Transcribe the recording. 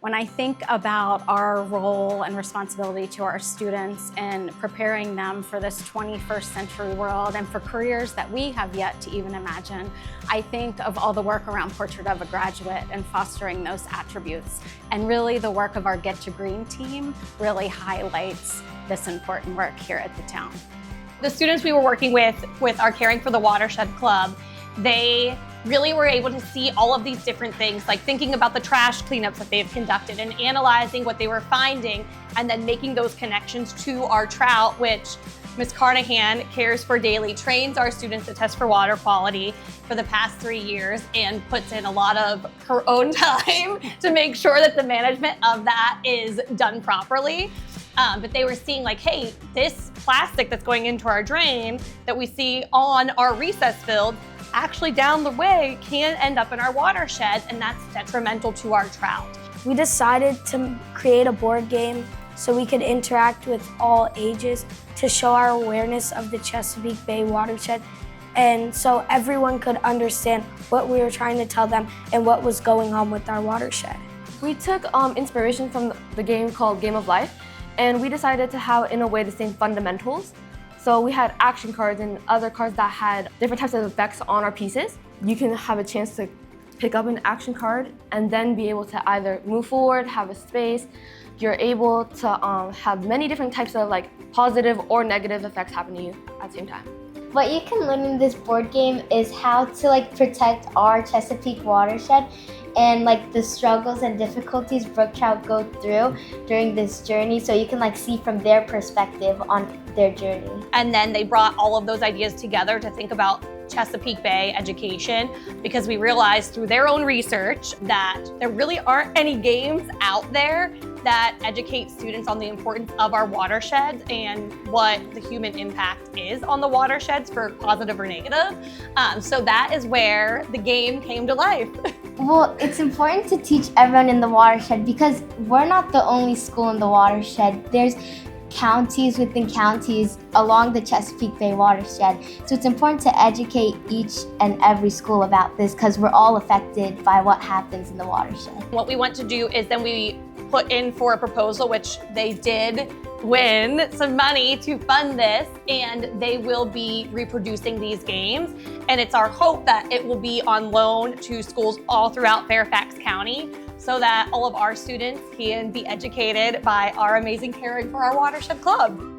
When I think about our role and responsibility to our students in preparing them for this 21st century world and for careers that we have yet to even imagine, I think of all the work around Portrait of a Graduate and fostering those attributes. And really the work of our Get2Green team really highlights this important work here at the town. The students we were working with our Caring for the Watershed Club, they really were able to see all of these different things, like thinking about the trash cleanups that they've conducted and analyzing what they were finding and then making those connections to our trout, which Ms. Carnahan cares for daily, trains our students to test for water quality for the past 3 years and puts in a lot of her own time to make sure that the management of that is done properly. But they were seeing like, hey, this plastic that's going into our drain that we see on our recess field actually down the way can end up in our watershed, and that's detrimental to our trout. We decided to create a board game so we could interact with all ages to show our awareness of the Chesapeake Bay Watershed, and so everyone could understand what we were trying to tell them and what was going on with our watershed. We took inspiration from the game called Game of Life, and we decided to have, in a way, the same fundamentals. So we had action cards and other cards that had different types of effects on our pieces. You can have a chance to pick up an action card and then be able to either move forward, have a space. You're able to have many different types of like positive or negative effects happen to you at the same time. What you can learn in this board game is how to protect our Chesapeake watershed and the struggles and difficulties brook trout go through during this journey, so you can see from their perspective on their journey. And then they brought all of those ideas together to think about Chesapeake Bay education, because we realized through their own research that there really aren't any games out there that educate students on the importance of our watersheds and what the human impact is on the watersheds, for positive or negative. So that is where the game came to life. Well, it's important to teach everyone in the watershed because we're not the only school in the watershed. There's counties within counties along the Chesapeake Bay watershed. So it's important to educate each and every school about this because we're all affected by what happens in the watershed. What we want to do is then we put in for a proposal, which they did win some money to fund this, and they will be reproducing these games. And it's our hope that it will be on loan to schools all throughout Fairfax County so that all of our students can be educated by our amazing Caring for Our Watershed Club.